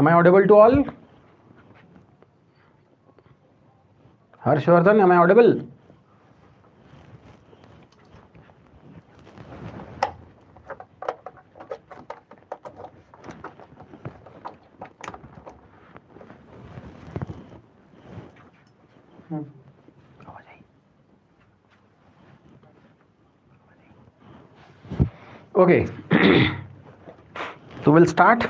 Am I audible to all? Harshvardhan, am I audible? Okay. So we'll start.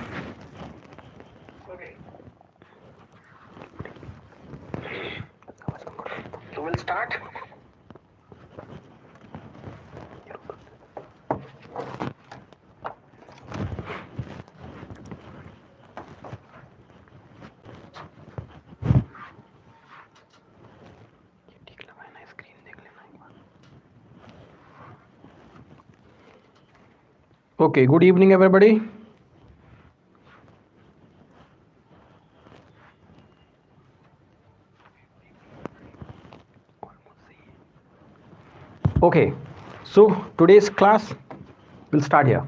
Okay, good evening everybody. Okay, so today's class will start here.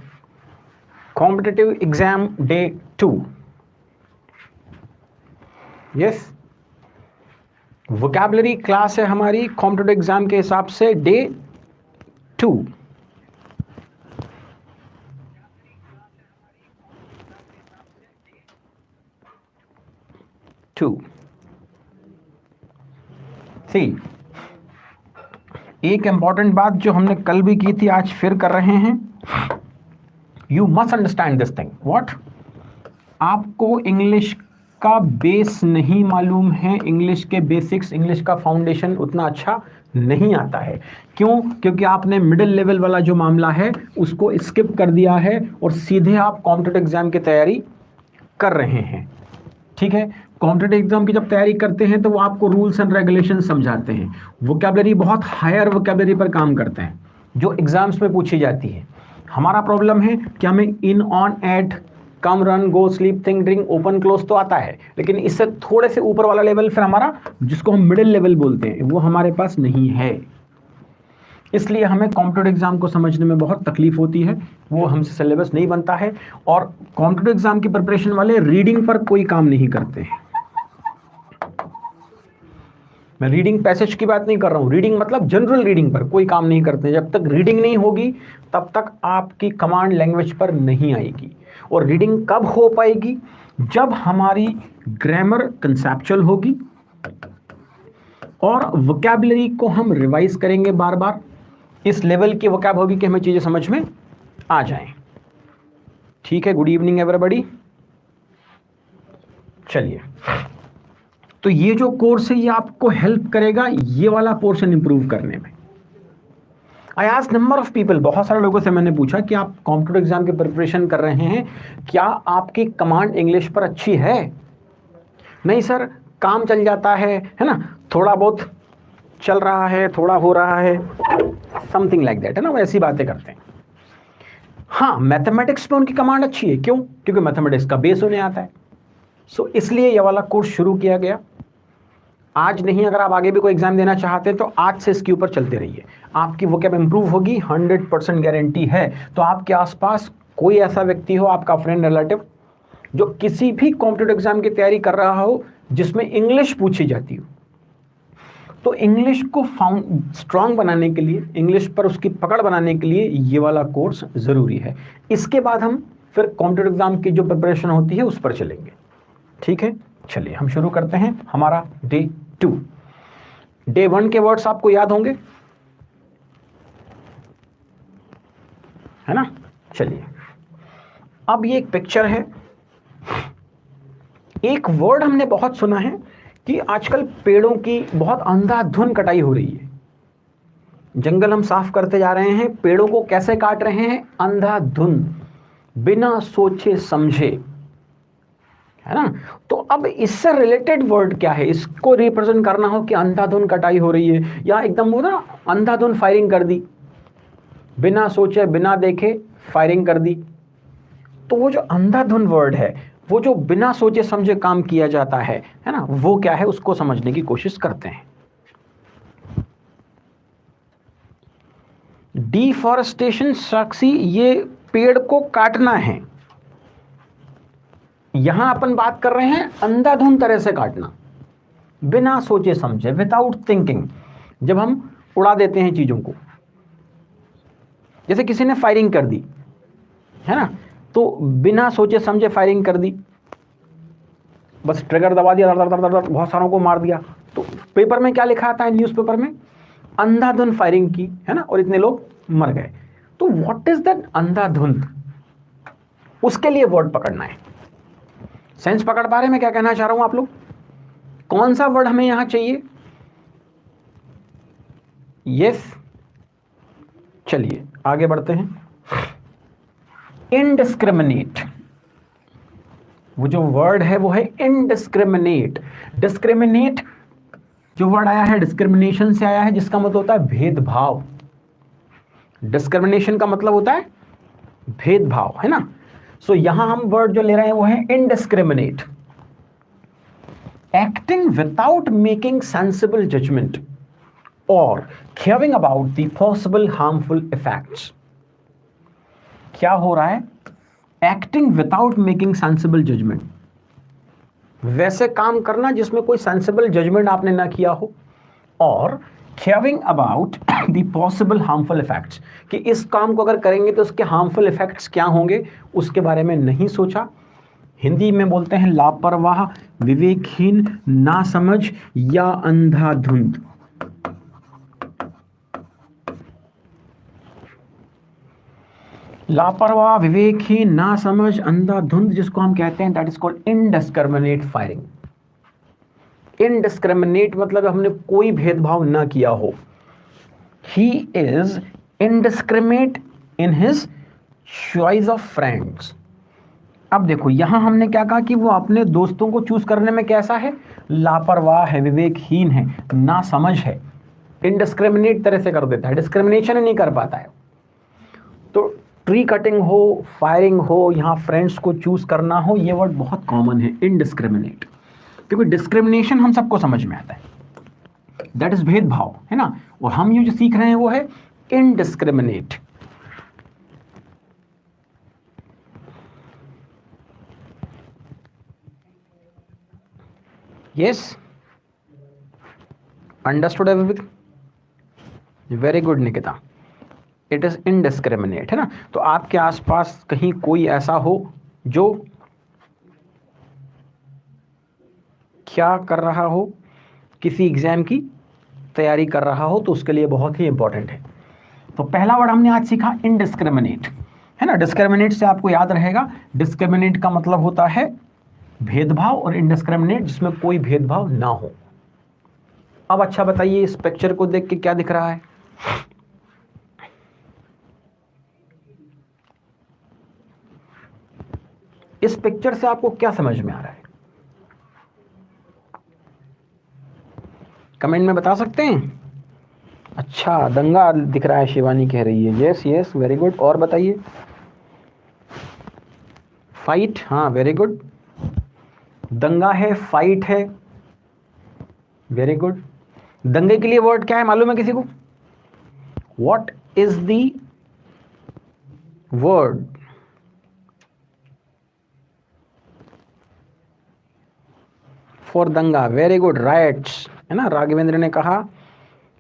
Competitive exam day 2. Yes, vocabulary class है हमारी competitive exam के हिसाब से day 2. सी एक important बात जो हमने कल भी की थी आज फिर कर रहे हैं. You must understand this thing. What? आपको इंग्लिश का बेस नहीं मालूम है, इंग्लिश के बेसिक्स, इंग्लिश का फाउंडेशन उतना अच्छा नहीं आता है. क्यों? क्योंकि आपने मिडिल लेवल वाला जो मामला है उसको स्किप कर दिया है और सीधे आप कॉम्पिटिटिव एग्जाम की तैयारी कर रहे हैं. ठीक है, कॉम्पिटिटिव एग्जाम की जब तैयारी करते हैं तो वो आपको रूल्स एंड रेगुलेशन समझाते हैं. वोकैबुलरी बहुत हायर वोकैबुलरी पर काम करते हैं जो एग्जाम्स में पूछी जाती है. हमारा प्रॉब्लम है कि हमें in, on, at, come, run, go, sleep, think, drink, open, close तो आता है, लेकिन इससे थोड़े से ऊपर वाला लेवल फिर हमारा, जिसको हम मिडिल लेवल बोलते हैं, वो हमारे पास नहीं है. इसलिए हमें कॉम्पिटिटिव एग्जाम को समझने में बहुत तकलीफ होती है, वो हमसे सिलेबस नहीं बनता है. और कॉम्पिटिटिव एग्जाम की प्रिपरेशन वाले रीडिंग पर कोई काम नहीं करते हैं. मैं रीडिंग पैसेज की बात नहीं कर रहा हूं, रीडिंग मतलब जनरल रीडिंग पर कोई काम नहीं करते. जब तक रीडिंग नहीं होगी तब तक आपकी कमांड लैंग्वेज पर नहीं आएगी. और रीडिंग कब हो पाएगी? जब हमारी ग्रामर कंसेप्चुअल होगी और वोकैबुलरी को हम रिवाइज करेंगे बार बार. इस लेवल की वोकैब होगी कि हमें चीजें समझ में आ जाएं. ठीक है, गुड इवनिंग एवरीबॉडी. चलिए, तो ये जो कोर्स है ये आपको हेल्प करेगा ये वाला पोर्शन इंप्रूव करने में. I asked number of people, बहुत सारे लोगों से मैंने पूछा कि आप कॉम्पिटिटिव एग्जाम की प्रिपरेशन कर रहे हैं, क्या आपकी कमांड इंग्लिश पर अच्छी है? नहीं सर, काम चल जाता है ना, थोड़ा बहुत चल रहा है, थोड़ा हो रहा है, समथिंग लाइक दैट, है ना, वैसी बातें करते हैं. हाँ, मैथमेटिक्स में उनकी कमांड अच्छी है. क्यों? क्योंकि मैथमेटिक्स का बेस उन्हें आता है. सो इसलिए ये वाला कोर्स शुरू किया गया. आज नहीं, अगर आप आगे भी कोई एग्जाम देना चाहते हैं तो आज से इसके ऊपर चलते रहिए. आपकी वोकैब इंप्रूव होगी, 100% गारंटी है. तो आपके आसपास कोई ऐसा व्यक्ति हो, आपका फ्रेंड, रिलेटिव, जो किसी भी कॉम्पिटिटिव एग्जाम की तैयारी कर रहा हो जिसमें इंग्लिश पूछी जाती हो, तो इंग्लिश को स्ट्रांग बनाने के लिए, इंग्लिश पर उसकी पकड़ बनाने के लिए ये वाला कोर्स जरूरी है. इसके बाद हम फिर कॉम्पिटिटिव एग्जाम की जो प्रिपरेशन होती है उस पर चलेंगे. ठीक है, चलिए हम शुरू करते हैं हमारा डे 2. डे 1 के वर्ड्स आपको याद होंगे, है ना? चलिए, अब ये एक पिक्चर है. एक वर्ड हमने बहुत सुना है कि आजकल पेड़ों की बहुत अंधाधुंध कटाई हो रही है. जंगल हम साफ करते जा रहे हैं, पेड़ों को कैसे काट रहे हैं? अंधाधुंध, बिना सोचे समझे, है ना? तो अब इससे रिलेटेड वर्ड क्या है? इसको रिप्रेजेंट करना हो कि अंधाधुंध कटाई हो रही है, या एकदम वो ना अंधाधुंध फायरिंग कर दी, बिना सोचे बिना देखे फायरिंग कर दी. तो वो जो अंधाधुंध वर्ड है, वो जो बिना सोचे समझे काम किया जाता है ना, वो क्या है उसको समझने की कोशिश करते हैं. डिफॉरेस्टेशन, साक्षी, ये पेड़ को काटना है, यहां अपन बात कर रहे हैं अंधाधुंध तरह से काटना, बिना सोचे समझे, विदाउट थिंकिंग। जब हम उड़ा देते हैं चीजों को, जैसे किसी ने फायरिंग कर दी है ना, तो बिना सोचे समझे फायरिंग कर दी, बस ट्रिगर दबा दिया, दर दर दर दर बहुत सारों को मार दिया। तो पेपर में क्या लिखा आता है, न्यूज़पेपर में, अंधाधुंध फायरिंग की है ना, और इतने लोग मर गए। तो व्हाट इज दैट अंधाधुंध, उसके लिए वर्ड पकड़ना है। सेंस पकड़ पा रहे मैं क्या कहना चाह रहा हूं आप लोग? कौन सा वर्ड हमें यहां चाहिए? यस, चलिए आगे बढ़ते हैं। इनडिस्क्रिमिनेट, वो जो वर्ड है वो है इनडिस्क्रिमिनेट। डिस्क्रिमिनेट जो वर्ड आया है डिस्क्रिमिनेशन से आया है, जिसका मतलब होता है भेदभाव। डिस्क्रिमिनेशन का मतलब होता है भेदभाव, है ना। सो यहां हम वर्ड जो ले रहे हैं वो है indiscriminate. Acting without making sensible judgement और caring about the possible harmful effects. क्या हो रहा है? Acting without making sensible judgement, वैसे काम करना जिसमें कोई सेंसिबल जजमेंट आपने ना किया हो, और caring about the possible harmful effects, कि इस काम को अगर करेंगे तो उसके हार्मफुल इफेक्ट्स क्या होंगे उसके बारे में नहीं सोचा। हिंदी में बोलते हैं लापरवाह, विवेकहीन, नासमझ या अंधाधुंध। लापरवाह, विवेकहीन, नासमझ, अंधाधुंध, जिसको हम कहते हैं that is called indiscriminate firing. Indiscriminate मतलब हमने कोई भेदभाव ना किया हो। He is indiscriminate in his choice of friends. अब देखो यहां हमने क्या कहा कि वो अपने दोस्तों को चूज करने में कैसा है? लापरवाह है, विवेकहीन है, नासमझ है। इनडिस्क्रिमिनेट तरह से कर देता है, डिस्क्रिमिनेशन नहीं कर पाता है। तो ट्री कटिंग हो, फायरिंग हो, यहाँ फ्रेंड्स को चूज करना हो, ये वर्ड बहुत कॉमन है इनडिस्क्रिमिनेट। क्योंकि डिस्क्रिमिनेशन हम सबको समझ में आता है, दैट इज भेदभाव, है ना। और हम ये जो सीख रहे हैं वो है indiscriminate. Yes, understood everything? Very good Nikita, it is indiscriminate, है ना। तो आपके आसपास कहीं कोई ऐसा हो जो क्या कर रहा हो, किसी एग्जाम की तैयारी कर रहा हो, तो उसके लिए बहुत ही इंपॉर्टेंट है। तो पहला वर्ड हमने आज सीखा इनडिस्क्रिमिनेट, है ना। डिस्क्रिमिनेट से आपको याद रहेगा, डिस्क्रिमिनेट का मतलब होता है भेदभाव, और इनडिस्क्रिमिनेट जिसमें कोई भेदभाव ना हो। अब अच्छा बताइए, इस पिक्चर को देख के क्या दिख रहा है? इस पिक्चर से आपको क्या समझ में आ रहा है? कमेंट में बता सकते हैं। अच्छा, दंगा दिख रहा है, शिवानी कह रही है। Yes yes, very good. और बताइए। फाइट, हाँ वेरी गुड। दंगा है, फाइट है, वेरी गुड। दंगे के लिए वर्ड क्या है मालूम है किसी को? What is the word? For दंगा, वेरी गुड, राइट्स, है ना। राघवेंद्र ने कहा,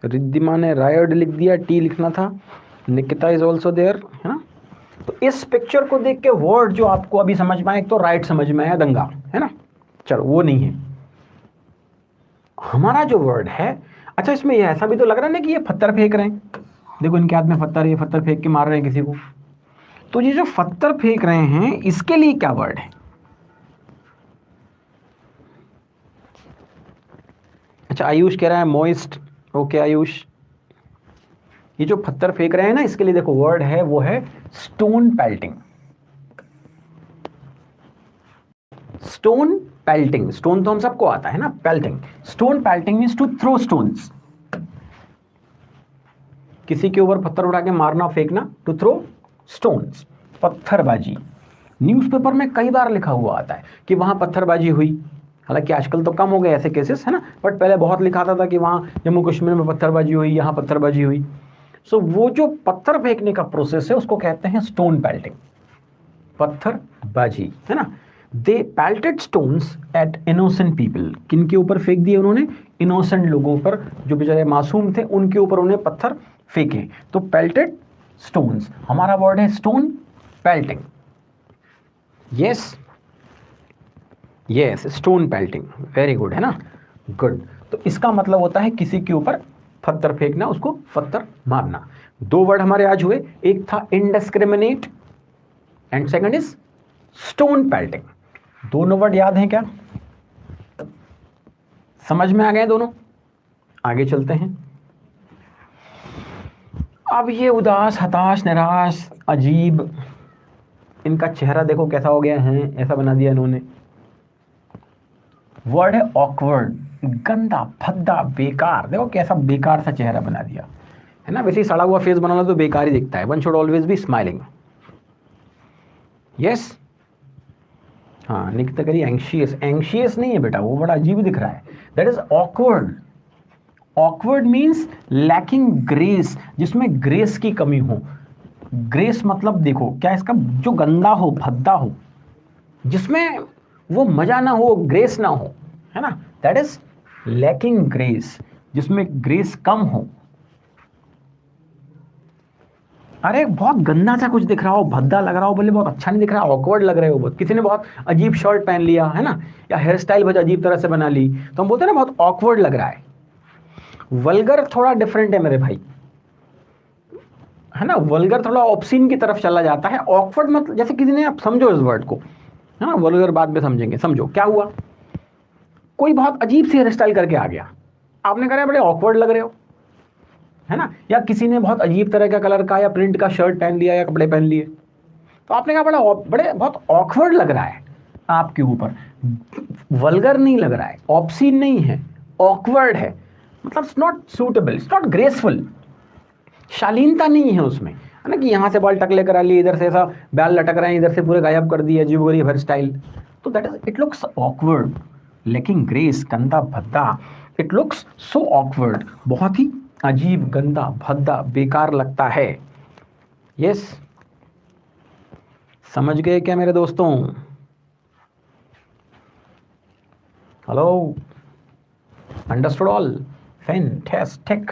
रिद्धिमा ने रायड लिख दिया, टी लिखना था। निकिता इज ऑल्सो देयर, है ना। तो इस पिक्चर को देख के वर्ड जो आपको अभी समझ में आया, एक तो राइट समझ में आया, दंगा, है ना। चलो वो नहीं है हमारा जो वर्ड है। अच्छा, इसमें ये ऐसा भी तो लग रहा है ना कि ये पत्थर फेंक रहे हैं, देखो इनके हाथ में पत्थर, ये पत्थर फेंक के मार रहे हैं किसी को। तो ये जो पत्थर फेंक रहे हैं इसके लिए क्या वर्ड है? अच्छा, आयुष कह रहा है मॉइस्ट। ओके आयुष, ये जो पत्थर फेंक रहे हैं ना इसके लिए देखो वर्ड है, वो है stone pelting. Stone pelting, stone तो हम सबको आता है ना, pelting. Stone pelting means to throw stones, किसी के ऊपर पत्थर उठा के मारना, फेंकना, टू थ्रो स्टोन्स, पत्थरबाजी। न्यूज़पेपर में कई बार लिखा हुआ आता है कि वहां पत्थरबाजी हुई। हालांकि आजकल तो कम हो गए ऐसे केसेस, है ना, बट पहले बहुत लिखा था कि वहां जम्मू कश्मीर में पत्थरबाजी हुई, यहाँ पत्थरबाजी हुई। सो वो जो पत्थर फेंकने का प्रोसेस है उसको कहते हैं स्टोन पेल्टिंग, पत्थरबाजी, है ना। दे पेल्टेड स्टोन्स एट इनोसेंट पीपल, किन के ऊपर फेंक दिए उन्होंने? इनोसेंट लोगों पर, जो बेचारे मासूम थे उनके ऊपर उन्हें पत्थर फेंके। तो पेल्टेड स्टोन्स, हमारा वर्ड है stone pelting. Yes yes, stone pelting, very good, है ना, गुड। तो इसका मतलब होता है किसी के ऊपर पत्थर फेंकना, उसको पत्थर मारना। दो वर्ड हमारे आज हुए, एक था indiscriminate and second is stone pelting. दोनों वर्ड याद हैं क्या? समझ में आ गए दोनों? आगे चलते हैं। अब ये उदास, हताश, निराश, अजीब, इनका चेहरा देखो कैसा हो गया है, ऐसा बना दिया इन्होंने। वर्ड है ऑकवर्ड, गंदा, भद्दा, बेकार। देखो कैसा बेकार सा चेहरा बना दिया, है ना। वैसे ही सड़ा हुआ फेस बनाना तो बेकार ही दिखता है। One should always be smiling. Yes, हाँ, निकिता करिए एंग्शियस। एंग्शियस नहीं है बेटा, वो बड़ा अजीब दिख रहा है। That is awkward. Awkward means lacking grace, जिसमें ग्रेस की कमी हो। ग्रेस मतलब देखो क्या, इसका जो गंदा हो, भद्दा हो, जिसमें वो मजा ना हो, ग्रेस ना हो, है ना, दैट इज लैकिंग ग्रेस, जिसमें ग्रेस कम हो। अरे बहुत गंदा सा कुछ दिख रहा हो, भद्दा लग रहा हो, बोले बहुत अच्छा नहीं दिख रहा, ऑकवर्ड लग रहे हो बहुत। किसी ने बहुत अजीब शर्ट पहन लिया, है ना, या हेयर स्टाइल बहुत अजीब तरह से बना ली, तो हम बोलते हैं ना बहुत ऑकवर्ड लग रहा है। वल्गर थोड़ा डिफरेंट है मेरे भाई, है ना। वल्गर थोड़ा ऑब्सीन की तरफ चला जाता है। ऑकवर्ड मतलब जैसे किसी ने, आप समझो इस वर्ड को, है ना, वल्गर बाद में समझेंगे। समझो क्या हुआ, कोई बहुत अजीब सी हेयर स्टाइल करके आ गया, आपने कहा बड़े ऑकवर्ड लग रहे हो, है ना। या किसी ने बहुत अजीब तरह का कलर का या प्रिंट का शर्ट पहन लिया या कपड़े पहन लिए, तो आपने कहा बड़े बहुत ऑकवर्ड लग रहा है आपके ऊपर। वल्गर नहीं लग रहा है, ऑब्सीन नहीं है, ऑकवर्ड है, मतलब it's not suitable, it's not graceful. शालीनता नहीं है उसमें, है ना, कि यहाँ से बाल टकले करा लिए, इधर से ऐसा बाल लटक रहे हैं, इधर से पूरे गायब कर दिए, अजीब गरीब हेयर स्टाइल। तो that is, it looks awkward, लेकिन ग्रेस, गंदा भद्दा, इट लुक्स सो ऑकवर्ड, बहुत ही अजीब, गंदा, भद्दा, बेकार लगता है। यस, समझ गए क्या मेरे दोस्तों? Hello, understood all? Fantastic.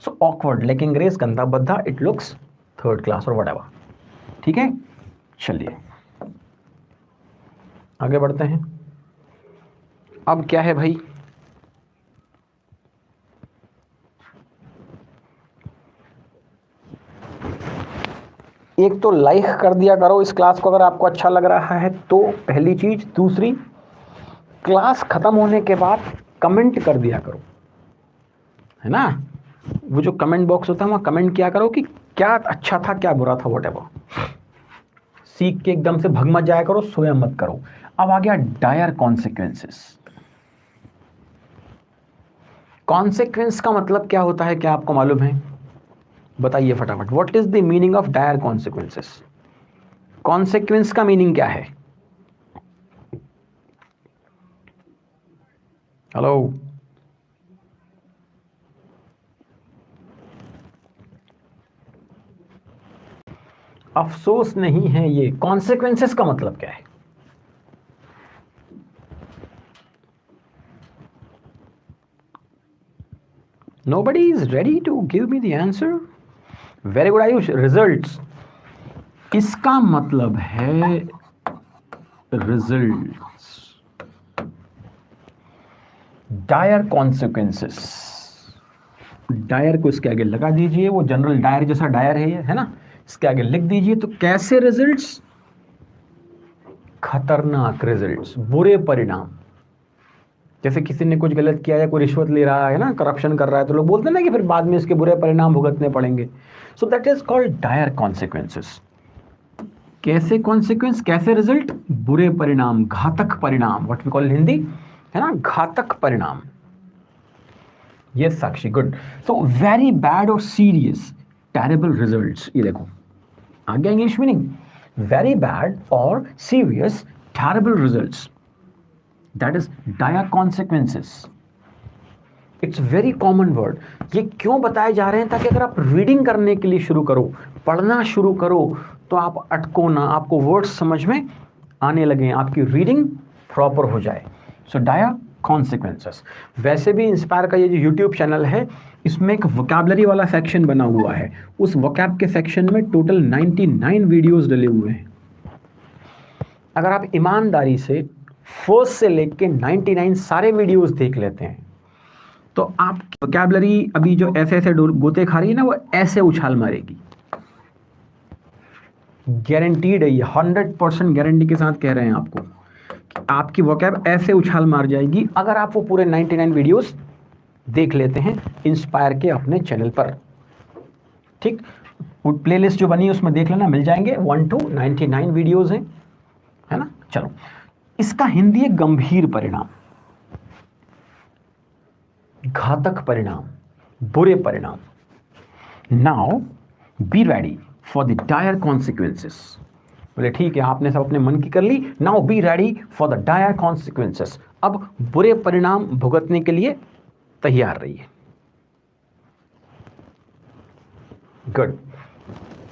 So awkward, लेकिन ग्रेस, गंदा, भद्दा, इट लुक्स थर्ड क्लास और व्हाटएवर। ठीक है, चलिए आगे बढ़ते हैं। अब क्या है भाई, एक तो लाइक कर दिया करो इस क्लास को अगर आपको अच्छा लग रहा है तो, पहली चीज। दूसरी, क्लास खत्म होने के बाद कमेंट कर दिया करो, है ना। वो जो कमेंट बॉक्स होता है वहां कमेंट किया करो कि क्या अच्छा था, क्या बुरा था, व्हाटएवर। सीख के एकदम से भग मत जाया करो, सोया मत करो। अब आ गया डायर कॉन्सिक्वेंसेस। कॉन्सिक्वेंस का मतलब क्या होता है, क्या आपको मालूम है? बताइए फटाफट। What is the meaning of dire consequences? Consequence का मीनिंग क्या है? हेलो, अफसोस नहीं है ये। कॉन्सिक्वेंसेस का मतलब क्या है? Nobody is ready to give me the answer. Very good Ayush. Results, इसका मतलब है रिजल्ट्स। डायर कॉन्सिक्वेंसेस, डायर को इसके आगे लगा दीजिए, वो जनरल डायर जैसा डायर है ये, है ना, इसके आगे लिख दीजिए। तो कैसे रिजल्ट्स? खतरनाक रिजल्ट्स, बुरे परिणाम। जैसे किसी ने कुछ गलत किया या कोई रिश्वत ले रहा है ना, करप्शन कर रहा है, तो लोग बोलते हैं ना कि फिर बाद में इसके बुरे परिणाम भुगतने पड़ेंगे। So that is called dire consequences. कैसे कॉन्सिक्वेंस, कैसे रिजल्ट? बुरे परिणाम, घातक परिणाम, व्हाट वी कॉल हिंदी, है ना, घातक परिणाम। ये Sakshi, good. So very bad और सीरियस, टेरेबल रिजल्ट्स। ये देखो आ गया इंग्लिश मीनिंग, वेरी बैड और serious terrible results, that is dire consequences. It's very common word. ये क्यों बताए जा रहे हैं? ताकि अगर आप रीडिंग करने के लिए शुरू करो, पढ़ना शुरू करो, तो आप अटको ना, आपको वर्ड्स समझ में आने लगे, आपकी रीडिंग प्रॉपर हो जाए। सो डायर कॉन्सिक्वेंसेस। वैसे भी इंस्पायर का ये जो यूट्यूब चैनल है, इसमें एक वोकैबलरी वाला सेक्शन बना हुआ है। उस वोकैब के सेक्शन में टोटल 99 वीडियोस डले हुए हैं। अगर आप ईमानदारी से फर्स्ट से लेके 99 सारे वीडियोस देख लेते हैं, तो आपकी वोकैबलरी अभी जो ऐसे ऐसे गोते खा रही है ना, वो ऐसे उछाल मारेगी। गारंटीड है ये, 100% गारंटी के साथ कह रहे हैं आपको, आपकी वोकैब ऐसे उछाल मार जाएगी अगर आप वो पूरे 99 वीडियोस देख लेते हैं इंस्पायर के अपने चैनल पर। ठीक, वो प्लेलिस्ट जो बनी है उसमें देख लेना, मिल जाएंगे 1 to 99 वीडियोस हैं, है ना। चलो, इसका हिंदी है गंभीर परिणाम, घातक परिणाम, बुरे परिणाम। Now be ready for the dire consequences. बोले ठीक है, आपने सब अपने मन की कर ली, now be ready for the dire consequences. अब बुरे परिणाम भुगतने के लिए तैयार रहिए। गुड,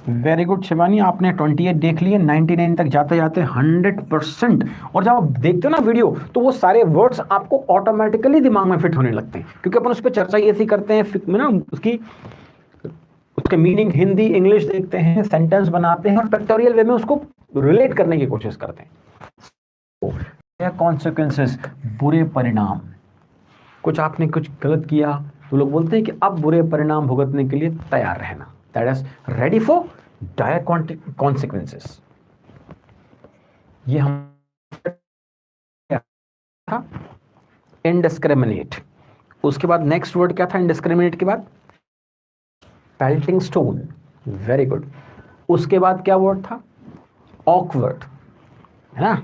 वेरी गुड शिवानी, आपने 28 देख लिए, 99 तक जाते जाते 100%। और जब आप देखते हो ना वीडियो, तो वो सारे वर्ड्स आपको ऑटोमेटिकली दिमाग में फिट होने लगते हैं, क्योंकि अपन उस पर चर्चा ऐसी करते हैं ना, उसके मीनिंग हिंदी इंग्लिश देखते हैं, सेंटेंस बनाते हैं और पिक्टोरियल वे में उसको रिलेट करने की कोशिश करते हैं। कॉन्सिक्वेंसेस, बुरे परिणाम। कुछ आपने कुछ गलत किया तो लोग बोलते हैं कि अब बुरे परिणाम भुगतने के लिए तैयार रहना, that is ready for dire consequences. ये हम था इनडिस्क्रिमिनेट। उसके बाद नेक्स्ट वर्ड क्या था इनडिस्क्रिमिनेट के बाद? Pelting stone, very good. उसके बाद क्या वर्ड था? ऑकवर्ड, है ना,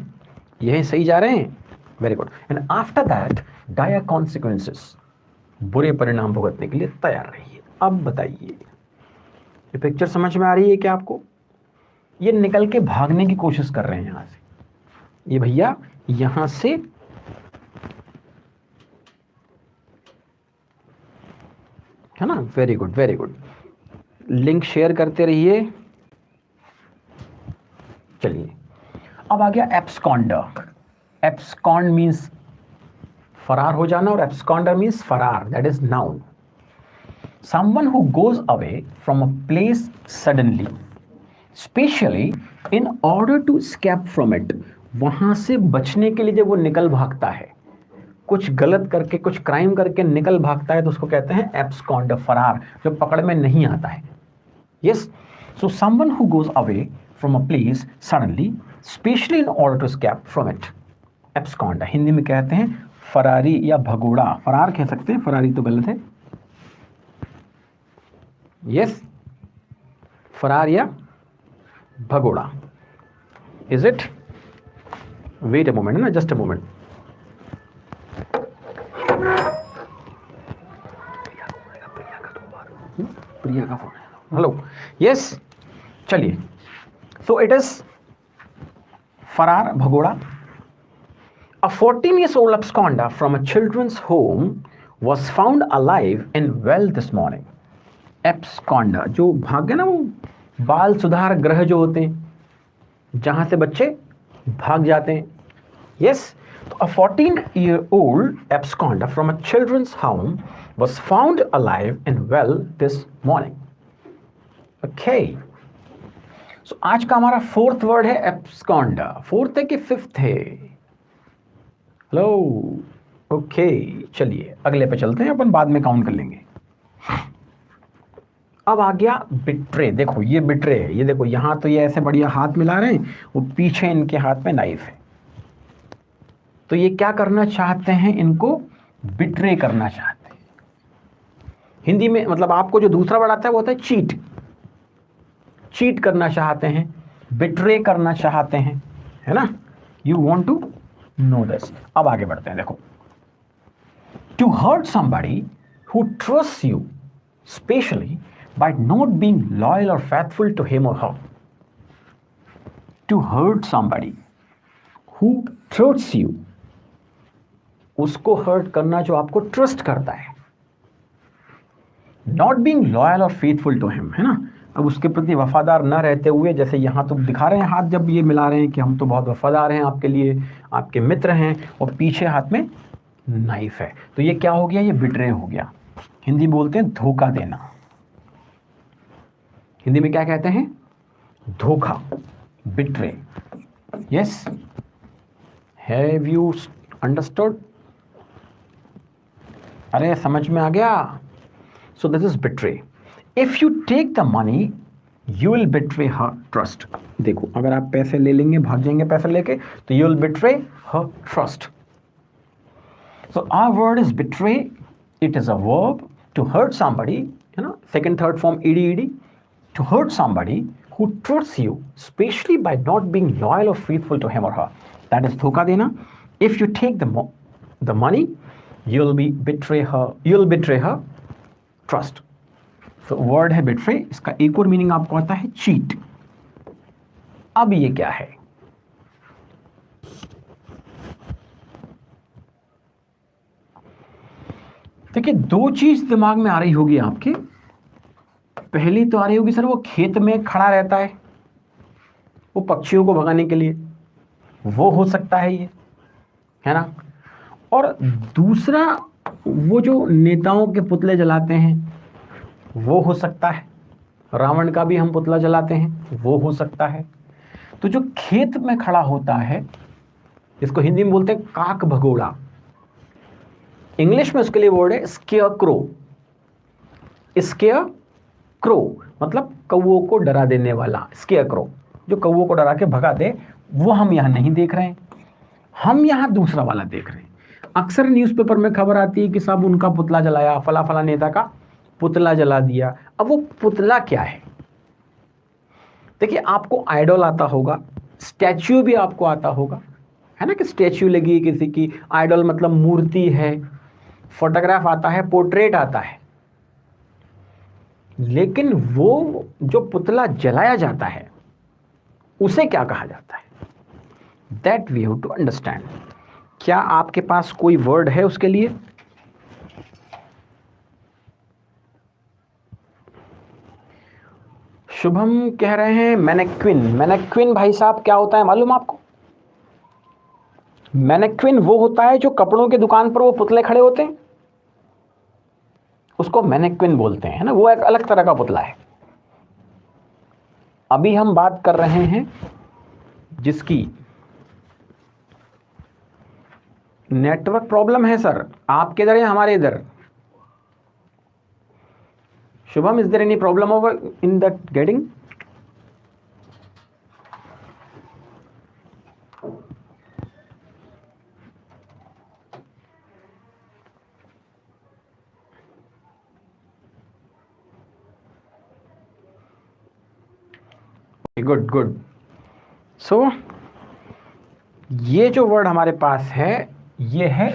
यही सही जा रहे हैं, very good. And after that dire consequences, बुरे परिणाम भुगतने के लिए तैयार रहिए। अब बताइए, ये पिक्चर समझ में आ रही है क्या आपको? ये निकल के भागने की कोशिश कर रहे हैं यहां से, ये भैया यहां से है ना, very good very good. Link share करते रहिए। चलिए, अब आ गया एब्सकॉन्डर। एब्सकॉन्ड मीन्स फरार हो जाना, और एब्सकॉन्डर मीन्स फरार, that is noun. Someone who goes away from a place suddenly, specially in order to escape from it. वहां से बचने के लिए जब वो निकल भागता है, कुछ गलत करके, कुछ क्राइम करके निकल भागता है, तो उसको कहते हैं एब्सकॉन्डर, फरार, जो पकड़ में नहीं आता है। Yes, so someone who goes away from a place suddenly, specially in order to escape from it, absconder. Hindi में कहते हैं फरारी या भगोड़ा। फरार कह सकते हैं, फरारी तो गलत है। यस, फरार या भगोड़ा। Is it? Wait a moment ना, जस्ट अ मोमेंट। प्रिया का फोन है। हेलो, यस, चलिए। सो इट इज फरार, भगोड़ा। A 14-year-old absconder from a children's home was found alive and well this morning. Absconder, जो भाग्य ना, वो बाल सुधार गृह जो होते हैं, जहां से बच्चे भाग जाते हैं। Yes, a 14-year-old absconder from a children's home was found alive and well this morning. Okay. So आज का हमारा फोर्थ वर्ड है absconder। फोर्थ है कि फिफ्थ है? हेलो, ओके, चलिए अगले पे चलते हैं, अपन बाद में काउंट कर लेंगे। अब आ गया बिट्रे। देखो ये बिट्रे है, ये देखो यहां तो ये ऐसे बढ़िया हाथ मिला रहे हैं, वो पीछे इनके हाथ में नाइफ है। तो ये क्या करना चाहते हैं? इनको बिट्रे करना चाहते हैं। हिंदी में मतलब आपको जो दूसरा वर्ड आता है वो होता है चीट। चीट करना चाहते हैं, बिट्रे करना चाहते हैं, है ना। You want to know this. अब आगे बढ़ते हैं। देखो, to hurt somebody who trust you specially by not being loyal और फेथफुल टू हिम और her. To hurt somebody who trust you, उसको हर्ट करना जो आपको ट्रस्ट करता है। नॉट बीइंग लॉयल और फेथफुल टू हिम, है ना। अब उसके प्रति वफादार न रहते हुए, जैसे यहाँ तो दिखा रहे हैं हाथ जब ये मिला रहे हैं कि हम तो बहुत वफादार हैं आपके लिए, आपके मित्र हैं, और पीछे हाथ में नाइफ है, तो ये क्या हो गया, ये बिट्रे हो गया। हिंदी बोलते हैं धोखा देना। हिंदी में क्या कहते हैं, धोखा, betray. Yes, have you understood? अरे समझ में आ गया? So this is betray. If you take the money you will betray her trust. देखो, अगर आप पैसे ले लेंगे, भाग जाएंगे पैसे लेके, तो you will betray her trust. So our word is betray. It is a verb to hurt somebody, you know, second third form ed, to hurt somebody who trusts you, especially by not being loyal or faithful to him or her. That is धोखा देना. If you take the money, you'll betray her trust. So word है betray, इसका एक और meaning आपको आता है cheat. अब ये क्या है? देखिए, दो चीज दिमाग में आ रही होगी आपके। पहली तो आ रही होगी, सर वो खेत में खड़ा रहता है वो पक्षियों को भगाने के लिए, वो हो सकता है ये, है ना। और दूसरा, वो जो नेताओं के पुतले जलाते हैं वो हो सकता है, रावण का भी हम पुतला जलाते हैं वो हो सकता है। तो जो खेत में खड़ा होता है, इसको हिंदी में बोलते हैं काक भगोड़ा, इंग्लिश में उसके लिए वर्ड है स्केयर क्रो। स्केयर क्रो मतलब कौओं को डरा देने वाला, स्केयर क्रो जो कौओं को डरा के भगा दे, वो हम यहाँ नहीं देख रहे हैं, हम यहाँ दूसरा वाला देख रहे हैं। अक्सर न्यूज़पेपर में खबर आती है कि साहब उनका पुतला जलाया, फला फला नेता का पुतला जला दिया। अब वो पुतला क्या है? देखिए, आपको आइडल आता होगा, स्टैच्यू भी आपको आता होगा, है ना, कि स्टैच्यू लगी है किसी की, आइडल मतलब मूर्ति है, फोटोग्राफ आता है, पोर्ट्रेट आता है। लेकिन वो जो पुतला जलाया जाता है उसे क्या कहा जाता है? That we have to understand. क्या आपके पास कोई वर्ड है उसके लिए? शुभम कह रहे हैं मैनेक्विन। मैनेक्विन भाई साहब क्या होता है मालूम आपको? मैनेक्विन वो होता है जो कपड़ों की दुकान पर वो पुतले खड़े होते हैं, उसको मैनेक्विन बोलते हैं, है ना। वो एक अलग तरह का पुतला है। अभी हम बात कर रहे हैं जिसकी नेटवर्क प्रॉब्लम है सर, आपके इधर या हमारे इधर? Shubham, is there any problem over in that getting? Good good. So ये जो वर्ड हमारे पास है ये है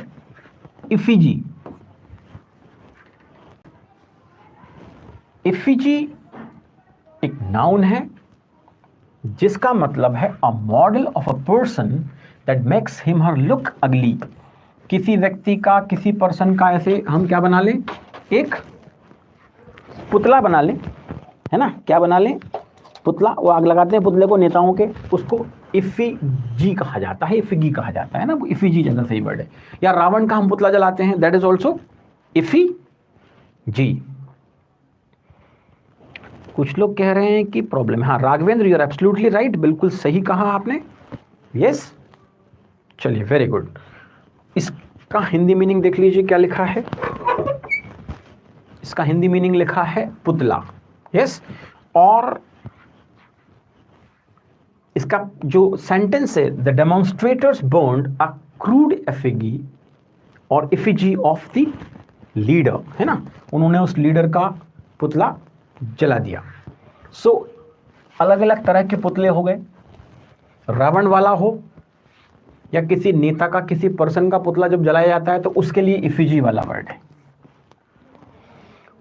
इफिजी। इफिजी एक नाउन है जिसका मतलब है a model of a person that makes him her look अगली। किसी व्यक्ति का, किसी पर्सन का ऐसे हम क्या बना लें, एक पुतला बना लें, है ना। क्या बना लें? पुतला। वो आग लगाते हैं पुतले को नेताओं के, उसको इफिजी कहा जाता है, इफिगी कहा जाता है ना। वो इफिजी ज़्यादा सही वर्ड है। या रावण का हम पुतला जलाते हैं, दैट इज ऑल्सो इफिजी। कुछ लोग कह रहे हैं कि प्रॉब्लम है। हाँ Raghavendra, you are absolutely right, बिल्कुल सही कहा आपने। यस, चलिए वेरी गुड। इसका हिंदी मीनिंग देख लीजिए क्या लिखा है। इसका हिंदी मीनिंग लिखा है पुतला। यस, और इसका जो सेंटेंस है, the demonstrators burned a crude एफिगी और इफिजी ऑफ द लीडर, है ना। उन्होंने उस लीडर का पुतला जला दिया। सो अलग अलग तरह के पुतले हो गए, रावण वाला हो या किसी नेता का, किसी पर्सन का पुतला जब जलाया जाता है तो उसके लिए इफिजी वाला वर्ड है।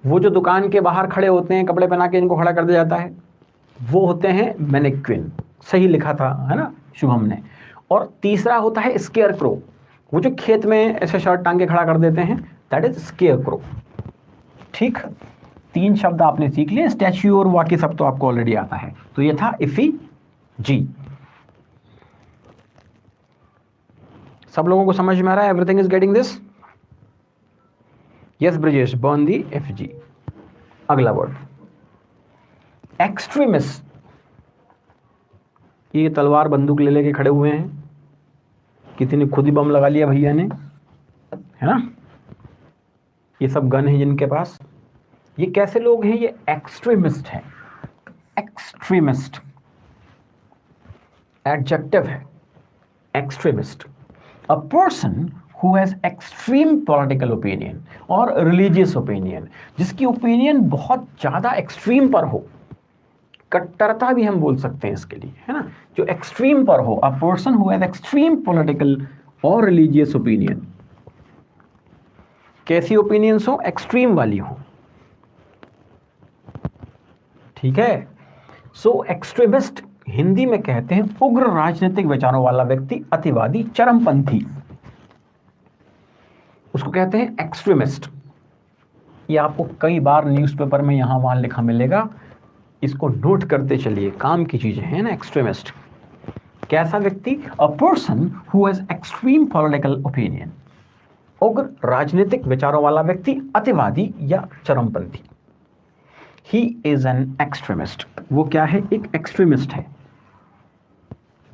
वो जो दुकान के बाहर खड़े होते हैं, कपड़े पहना के इनको खड़ा कर दिया जाता है, वो होते हैं मैनेक्विन। सही लिखा था, है ना शुभम ने। और तीसरा होता है स्केयर क्रो, वो जो खेत में ऐसे शर्ट टांग के खड़ा कर देते हैं, दैट इज स्केयर क्रो। ठीक, 3 शब्द आपने सीख लिए, स्टैच्यू और बाकी सब तो आपको ऑलरेडी आता है। तो ये था इफिजी। सब लोगों को समझ में आ रहा है? Everything is getting this? Yes Brijesh, बर्न दी एफजी। अगला वर्ड एक्सट्रीमिस्ट। ये तलवार बंदूक ले लेके खड़े हुए हैं, किसी ने खुद ही बम लगा लिया भैया ने, है ना? ये सब गन है जिनके पास। ये कैसे लोग हैं? ये एक्सट्रीमिस्ट है। एक्सट्रीमिस्ट एडजेक्टिव है, extremist. A person who has extreme political opinion और religious opinion, जिसकी ओपिनियन बहुत ज्यादा एक्सट्रीम पर हो, कट्टरता भी हम बोल सकते हैं इसके लिए, है ना? जो एक्सट्रीम पर हो, अ person who has extreme political और रिलीजियस ओपिनियन। कैसी ओपिनियंस हो? एक्सट्रीम वाली हो, ठीक है? सो एक्सट्रीमिस्ट हिंदी में कहते हैं उग्र राजनीतिक विचारों वाला व्यक्ति, अतिवादी, चरमपंथी, उसको कहते हैं एक्सट्रीमिस्ट। ये आपको कई बार न्यूज़पेपर में यहां वहां लिखा मिलेगा, इसको नोट करते चलिए, काम की चीजें हैं ना। एक्सट्रीमिस्ट कैसा व्यक्ति? A person who has extreme political opinion, उग्र राजनीतिक विचारों वाला व्यक्ति, अतिवादी या चरमपंथी। He is an extremist. वो क्या है? एक एक्सट्रीमिस्ट है,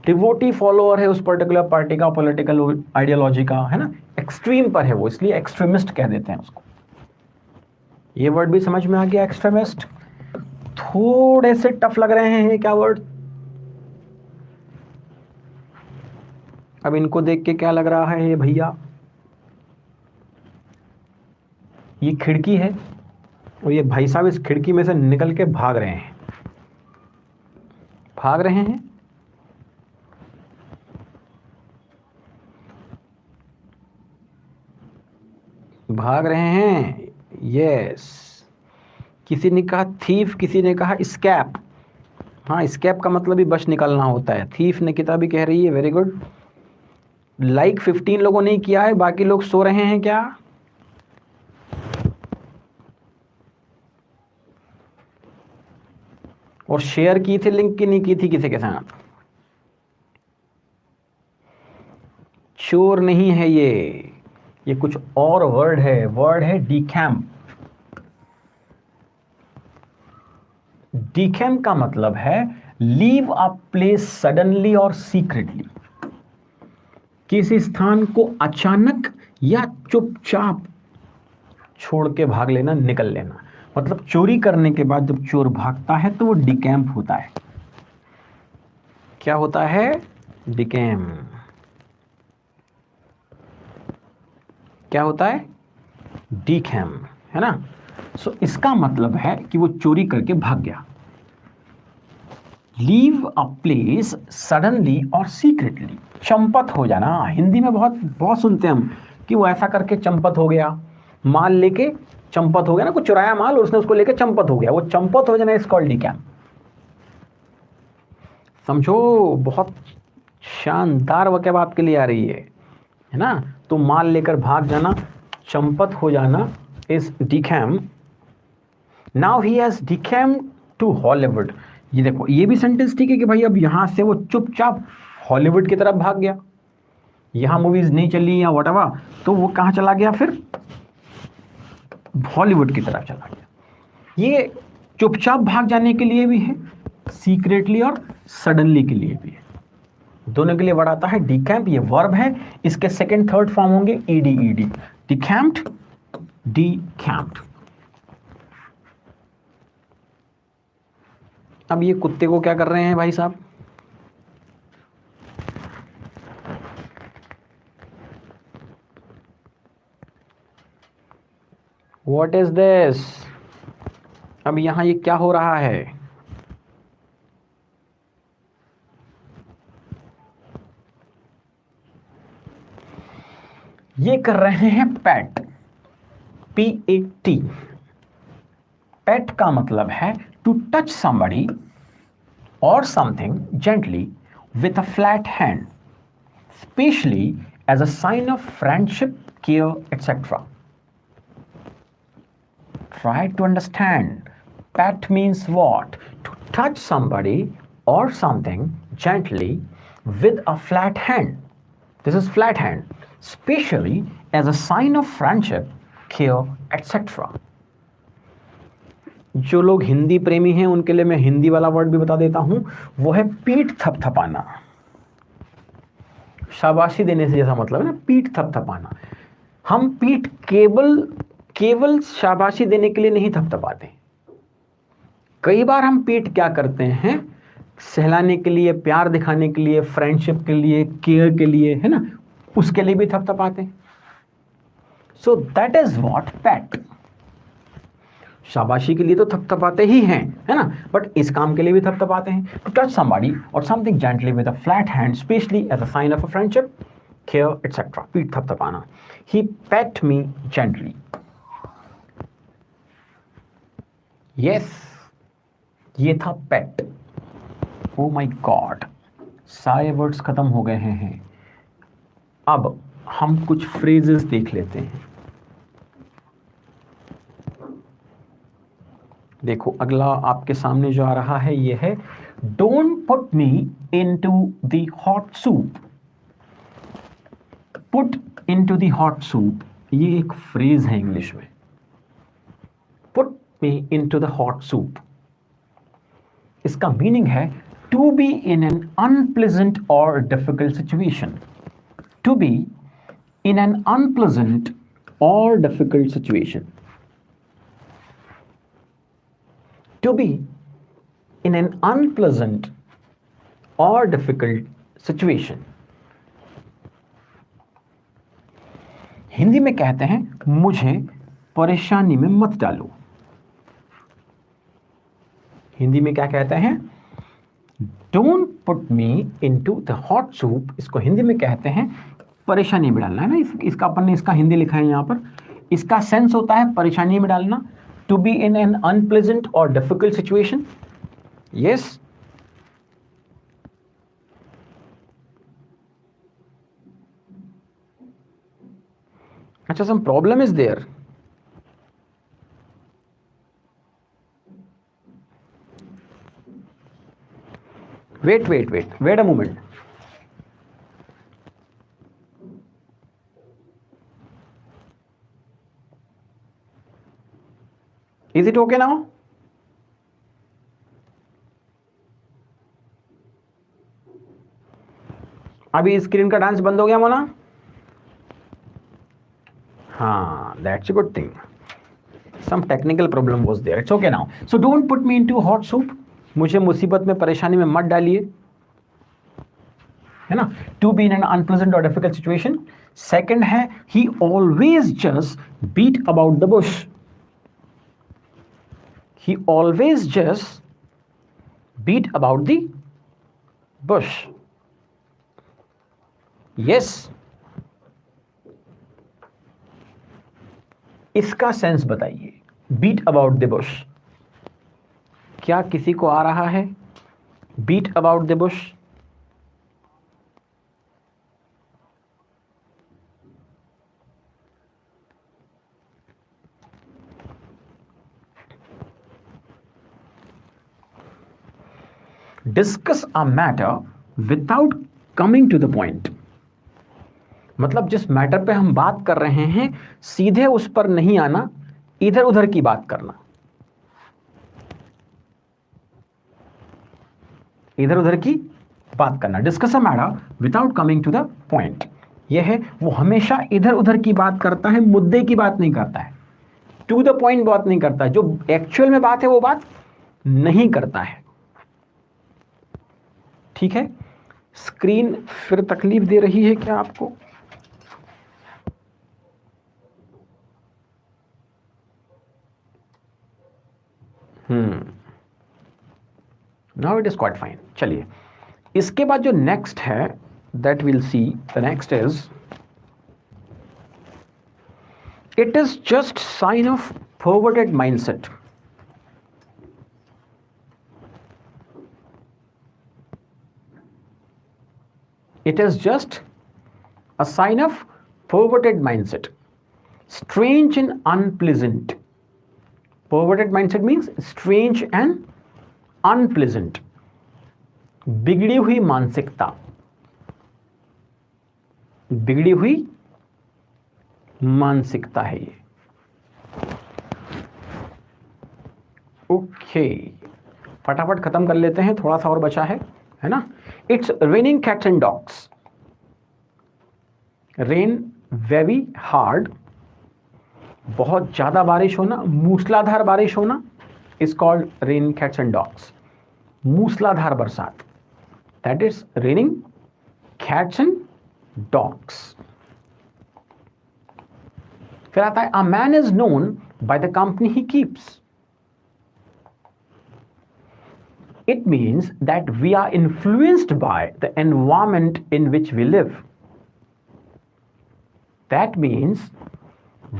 डिवोटी फॉलोअर है उस पर्टिकुलर पार्टी का, पॉलिटिकल आइडियोलॉजी का, है ना? एक्सट्रीम पर है वो, इसलिए एक्सट्रीमिस्ट कह देते हैं उसको। ये वर्ड भी समझ में आ गया? एक्सट्रीमिस्ट। थोड़े से टफ लग रहे हैं क्या वर्ड? अब इनको देख के क्या लग रहा है? ये भैया, ये खिड़की है और ये भाई साहब इस खिड़की में से निकल के भाग रहे हैं, भाग रहे हैं। भाग रहे हैं, यस। किसी ने कहा थीफ, किसी ने कहा स्कैप। हाँ, स्कैप का मतलब भी बच निकलना होता है। थीफ निकिता भी कह रही है, वेरी गुड। लाइक 15 लोगों ने किया है, बाकी लोग सो रहे हैं क्या? और शेयर की थी लिंक की नहीं की थी किसी के साथ? चोर नहीं है ये कुछ और वर्ड है। वर्ड है डिकैम्प। डिकैम्प का मतलब है लीव अ प्लेस सडनली और सीक्रेटली। किसी स्थान को अचानक या चुपचाप छोड़ के भाग लेना, निकल लेना। मतलब चोरी करने के बाद जब चोर भागता है तो वो डिकैम्प होता है। क्या होता है? डिकैम्प। क्या होता है? डिकैम्प, है ना? सो इसका मतलब है कि वो चोरी करके भाग गया। लीव अ प्लेस सडनली और सीक्रेटली। चंपत हो जाना, हिंदी में बहुत बहुत सुनते हैं हम कि वो ऐसा करके चंपत हो गया, माल लेके चंपत हो गया ना, कुछ चुराया माल और उसने उसको लेके चंपत हो गया। वो चंपत हो जाना इज कॉल्ड डिकैम्प। समझो, बहुत शानदार वाकया आपके लिए आ रही है ना? तो माल लेकर भाग जाना, चंपत हो जाना is decamp. Now he has decamp to Hollywood. ये देखो, ये भी सेंटेंस ठीक है कि भाई अब यहां से वो चुपचाप हॉलीवुड की तरफ भाग गया, यहां मूवीज नहीं चली या व्हाटएवर, तो वो कहां चला गया? फिर हॉलीवुड की तरफ चला गया। ये चुपचाप भाग जाने के लिए भी है, सीक्रेटली और सडनली के लिए भी है। दोनों के लिए वर्ड आता है डिकैम्प। ये वर्ब है, इसके सेकंड थर्ड फॉर्म होंगे ईडी ईडी। डिकैम्प्ड, डिकैम्प्ड। अब ये कुत्ते को क्या कर रहे हैं भाई साहब? What is this? अब यहां ये क्या हो रहा है? ये कर रहे हैं पैट, PAT। पैट का मतलब है to touch somebody or something gently with a flat hand, especially as a sign of friendship, care, etc. Try to understand. Pat means what? To touch somebody or something gently with a flat hand. This is flat hand, especially as a sign of friendship, care, etc. जो लोग हिंदी प्रेमी हैं उनके लिए मैं हिंदी वाला word भी बता देता हूं, वो है पीठ थपथपाना। शाबाशी देने से जैसा मतलब है ना, पीठ थपथपाना। हम पीठ केवल शाबाशी देने के लिए नहीं थपथपाते। कई बार हम पीठ क्या करते हैं, सहलाने के लिए, प्यार दिखाने के लिए, फ्रेंडशिप के लिए, केयर के लिए, है ना, उसके लिए भी थपथपाते हैं। सो दैट इज व्हाट पैट। शाबाशी के लिए तो थपथपाते ही हैं, है ना, बट इस काम के लिए भी थपथपाते हैं। To touch somebody or something gently with a flat hand, specially as a sign of a friendship, care etcetera. पीठ थपथपाना। He pet me gently. Yes, ये था पेट। ओ माय गॉड, सारे वर्ड्स खत्म हो गए हैं। अब हम कुछ फ्रेजेस देख लेते हैं। देखो, अगला आपके सामने जो आ रहा है ये है don't put me into the hot soup. Put into the hot soup, ये एक फ्रेज है इंग्लिश में। पुट मी इनटू द हॉट सूप, इसका मीनिंग है to be in an unpleasant और difficult situation. To be in an unpleasant और difficult situation. To be in an unpleasant or difficult situation. Hindi में कहते हैं मुझे परेशानी में मत डालो। हिंदी में क्या कहते हैं? Don't put me into the hot soup। इसको हिंदी में कहते हैं परेशानी में डालना, है ना। इसका अपन ने इसका हिंदी लिखा है यहाँ पर। इसका सेंस होता है परेशानी में डालना, to be in an unpleasant or difficult situation. Yes. Achha, some problem is there. Wait a moment. Is it okay now? अभी स्क्रीन का डांस बंद हो गया मोना? हाँ, that's a good thing. Some technical problem was there. It's okay now. So don't put me into hot soup. मुझे मुसीबत में, परेशानी में मत डालिए, है ना। To be in an unpleasant or difficult situation. Second है he always just beat about the bush. He always just beat about the bush. Yes. इसका सेंस बताइए। Beat about the bush, क्या किसी को आ रहा है? Beat about the bush. Discuss a matter without coming to the point। मतलब जिस matter पे हम बात कर रहे हैं सीधे उस पर नहीं आना, इधर उधर की बात करना। इधर उधर की बात करना। Discuss a matter without coming to the point. यह है वो हमेशा इधर उधर की बात करता है, मुद्दे की बात नहीं करता है, टू द पॉइंट बात नहीं करता है। जो एक्चुअल में बात है वो बात नहीं करता है। ठीक है, स्क्रीन फिर तकलीफ दे रही है क्या आपको? Now it is quite fine. चलिए, इसके बाद जो नेक्स्ट है that will see, the next is it is just sign of forwarded mindset. It is just a sign of perverted mindset, strange and unpleasant, Perverted mindset means strange and unpleasant. बिगड़ी हुई मानसिकता, बिगड़ी हुई मानसिकता है ये. Okay, फटाफट खत्म कर लेते हैं, थोड़ा सा और बचा है ना. It's raining cats and dogs. Rain very hard, बहुत ज्यादा बारिश होना, मूसलाधार बारिश होना is called rain cats and dogs. मूसलाधार बरसात, that is raining cats and dogs. फिर आता है a man is known by the company he keeps. It means that we are influenced by the environment in which we live. That means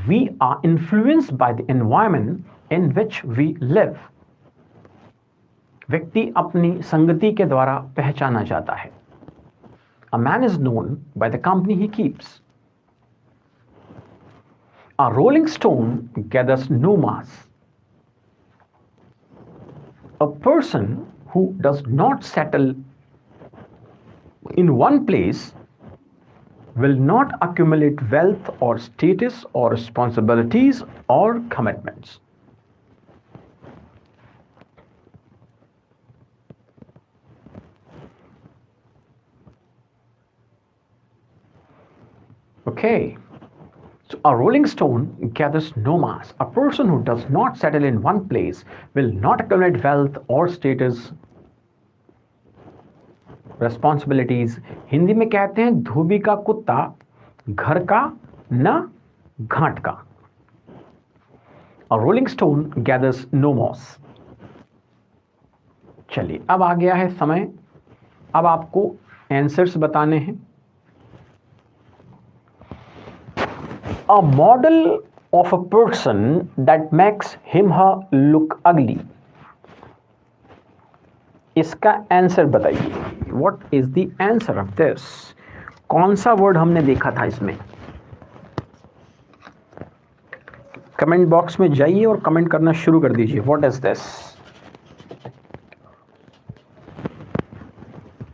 we are influenced by the environment in which we live. व्यक्ति अपनी संगति के द्वारा पहचाना जाता है. A man is known by the company he keeps. A rolling stone gathers no mass. A person who does not settle in one place will not accumulate wealth or status or responsibilities or commitments. Okay. So a rolling stone gathers no mass. A person who does not settle in one place will not accumulate wealth or status, responsibilities. Hindi में कहते हैं धोबी का कुत्ता घर का न घाट का. A rolling stone gathers no moss. चलिए, अब आ गया है समय, अब आपको आंसर्स बताने हैं. A model of a person that makes him her look ugly. इसका आंसर बताइए. What is the answer of this? कौन सा वर्ड हमने देखा था इसमें? कमेंट बॉक्स में जाइए और कमेंट करना शुरू कर दीजिए. What is this?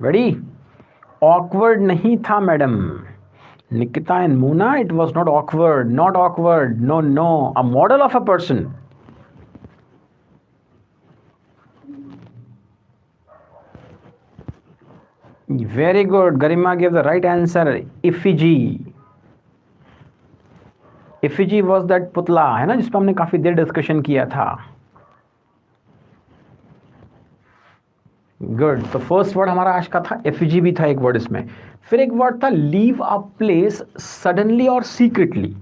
Ready? Awkward नहीं था madam. Nikita and Muna, it was not awkward, not awkward, no, no, a model of a person. Very good, Garima gave the right answer, effigy. Effigy was that पुतला है ना, जिस पर हमने काफी देर discussion किया था. गुड. तो फर्स्ट वर्ड हमारा आज का था एफिजी, भी था एक वर्ड इसमें. फिर एक वर्ड था लीव अ प्लेस सडनली और सीक्रेटली.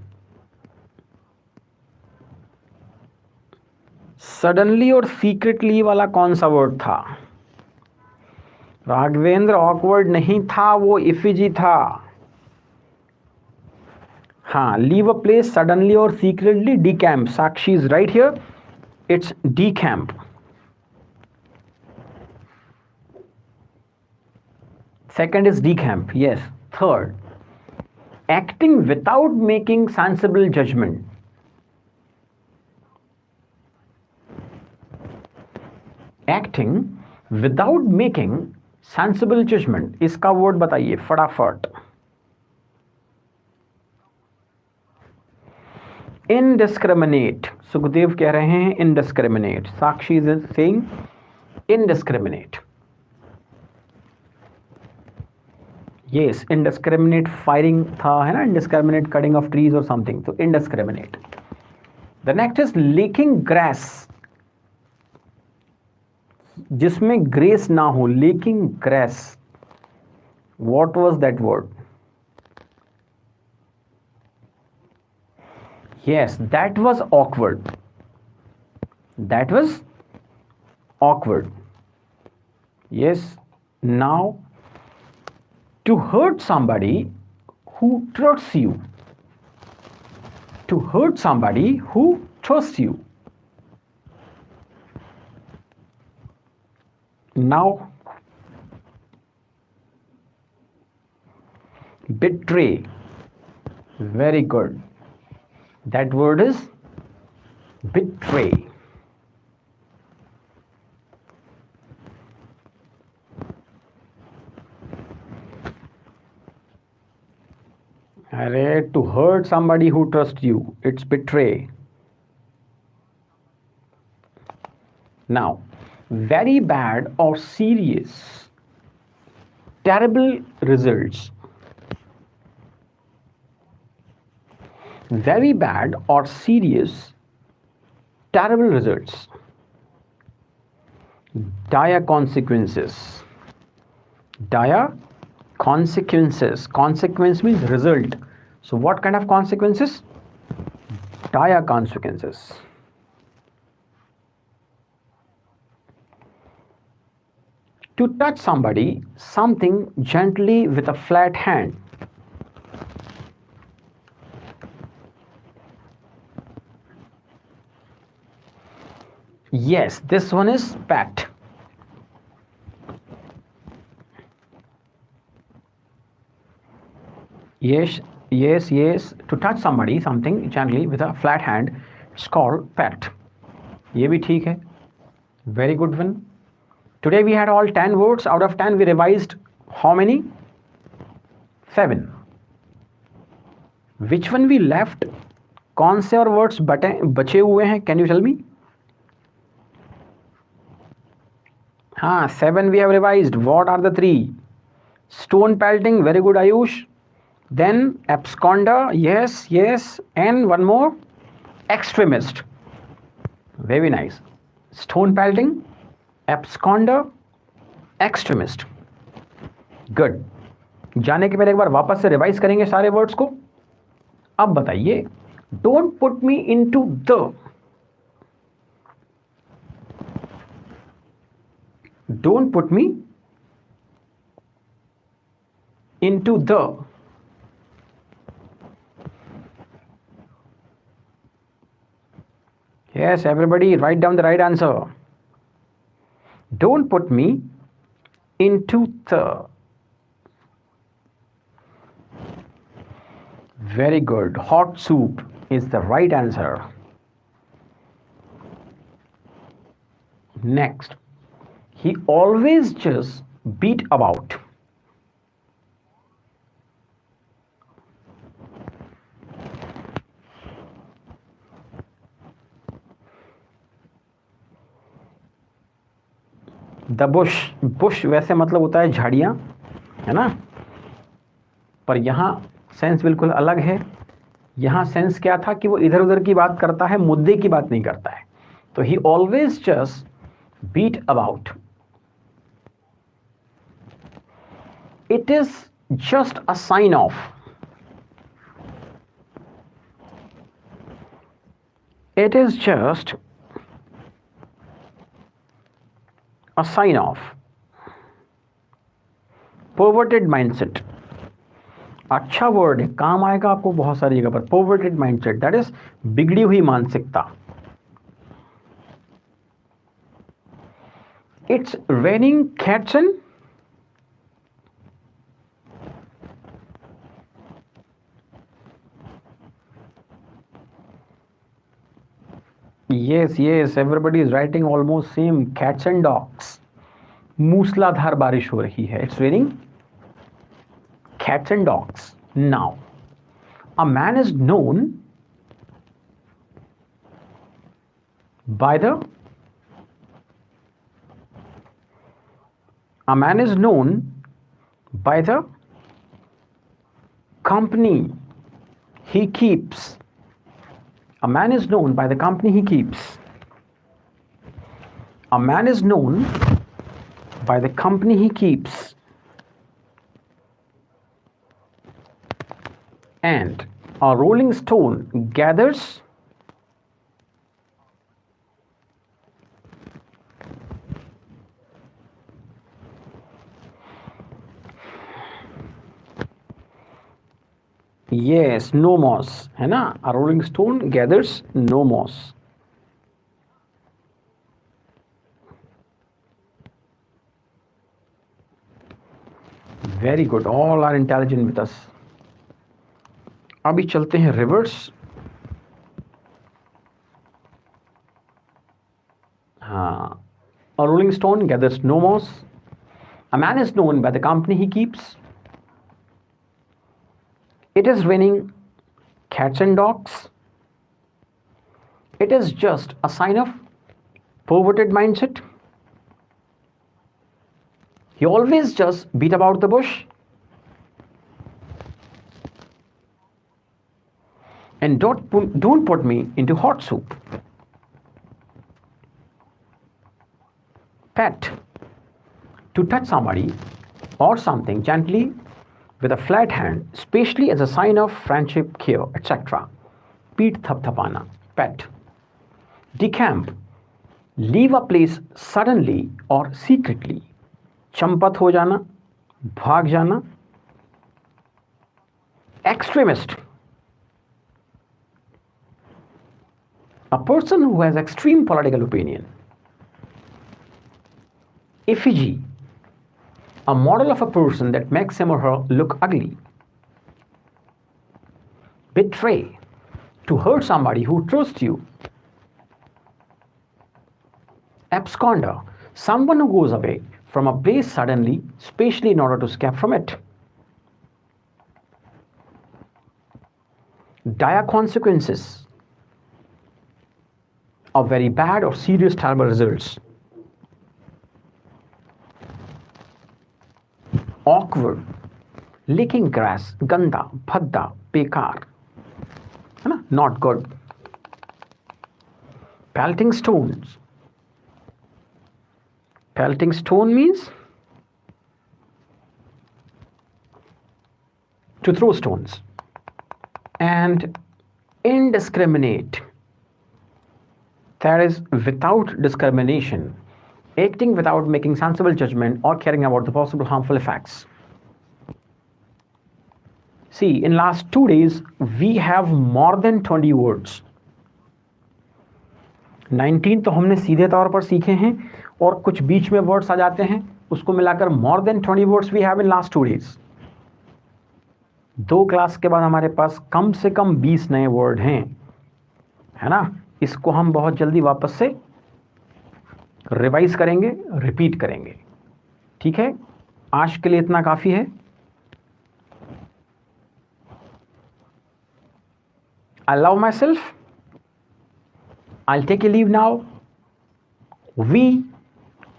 सडनली और सीक्रेटली वाला कौन सा वर्ड था? राघवेंद्र, ऑकवर्ड नहीं था, वो एफिजी था. हाँ, लीव अ प्लेस सडनली और secretly, decamp. Sakshi is right here, it's decamp. Second is decamp, yes. Third, acting without making sensible judgment. Acting without making sensible judgment. इसका वर्ड बताइए फटाफट. Indiscriminate. सुखदेव कह रहे हैं indiscriminate. Sakshi is saying indiscriminate. Yes, indiscriminate firing था, है ना, indiscriminate cutting of trees or something, तो indiscriminate. The next is leaking grass, जिसमें grace ना हो. leaking grass, what was that word? Yes, that was awkward. That was awkward. Yes, now to hurt somebody who trusts you. To hurt somebody who trusts you. Now, betray. Very good. That word is betray. अरे to hurt somebody who trusts you, it's betray. Now, very bad or serious, terrible results. Very bad or serious, terrible results. Dire consequences. Dire consequences. Consequence means result. So what kind of consequences? Dire consequences. To touch somebody, something gently with a flat hand. Yes, this one is pat. Yes, yes, yes. To touch somebody, something gently with a flat hand, it's called pat. ये भी ठीक है. Very good one. Today we had all 10 words. Out of 10 we revised how many? 7. Which one we left? कौन से और words बचे हुए हैं? Can you tell me? हाँ, 7 we have revised. What are the 3? Stone pelting, very good Ayush. Then absconder, yes, yes. And one more, extremist. Very nice. Stone pelting, absconder, extremist. Good. जाने के पहले एक बार वापस से रिवाइज करेंगे सारे words को. अब बताइए, don't put me into the. Don't put me into the. Yes, everybody write down the right answer. Don't put me into the. Very good. Hot soup is the right answer. Next, he always just beat about. The Bush. Bush वैसे मतलब होता है झाड़ियाँ, है ना, पर यहाँ sense बिल्कुल अलग है. यहाँ सेंस क्या था कि वो इधर उधर की बात करता है, मुद्दे की बात नहीं करता है. तो he always just beat about. It is just a sign of. It is just a sign of perverted mindset. अच्छा वर्ड है, काम आएगा आपको बहुत सारी जगह पर. perverted mindset, that is बिगड़ी हुई मानसिकता. It's raining cats and yes, yes, everybody is writing almost same. Cats and dogs. मूसलाधार बारिश हो रही है. It's raining cats and dogs. Now, a man is known by the. A man is known by the company he keeps. A man is known by the company he keeps. A man is known by the company he keeps. And a rolling stone gathers yes, no moss, है ना. A rolling stone gathers no moss. Very good. All are intelligent with us. अभी चलते हैं reverse. हाँ, a rolling stone gathers no moss. A man is known by the company he keeps. it is raining cats and dogs, it is just a sign of perverted mindset. He always just beat about the bush. And don't put me into hot soup. Pet. To touch somebody or something gently with a flat hand, especially as a sign of friendship, care, etc. Peet thapthapana. Pet. Decamp. Leave a place suddenly or secretly. Champat हो जाना, भाग जाना. Extremist. A person who has extreme political opinion. Effigy. A model of a person that makes him or her look ugly. Betray. To hurt somebody who trusts you. Absconder. Someone who goes away from a place suddenly, especially in order to escape from it. Dire consequences of very bad or serious terrible results. Awkward. Licking grass, ganda, bhadda, bekar. Not good. Pelting stones. Pelting stone means to throw stones. And indiscriminate. That is without discrimination, acting without making sensible judgment or caring about the possible harmful effects. See, in last 2 days, we have more than 20 words. 19 तो हमने सीधे तौर पर सीखे हैं और कुछ बीच में वर्ड्स आ जाते हैं, उसको मिलाकर more than 20 words we have in last 2 days. 2 class के बाद हमारे पास कम से कम 20 नए वर्ड हैं, है ना. इसको हम बहुत जल्दी वापस से रिवाइज करेंगे, रिपीट करेंगे. ठीक है, आज के लिए इतना काफी है. I love myself. I'll take a leave now. We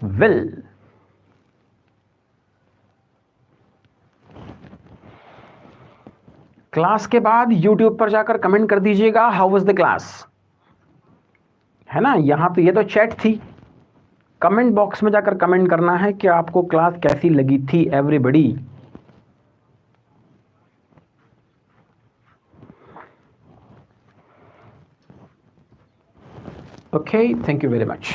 will. Class के बाद YouTube पर जाकर कमेंट कर दीजिएगा हाउ वाज द क्लास, है ना. यहां तो ये तो चैट थी, कमेंट बॉक्स में जाकर कमेंट करना है कि आपको क्लास कैसी लगी थी everybody. Okay, thank you very much.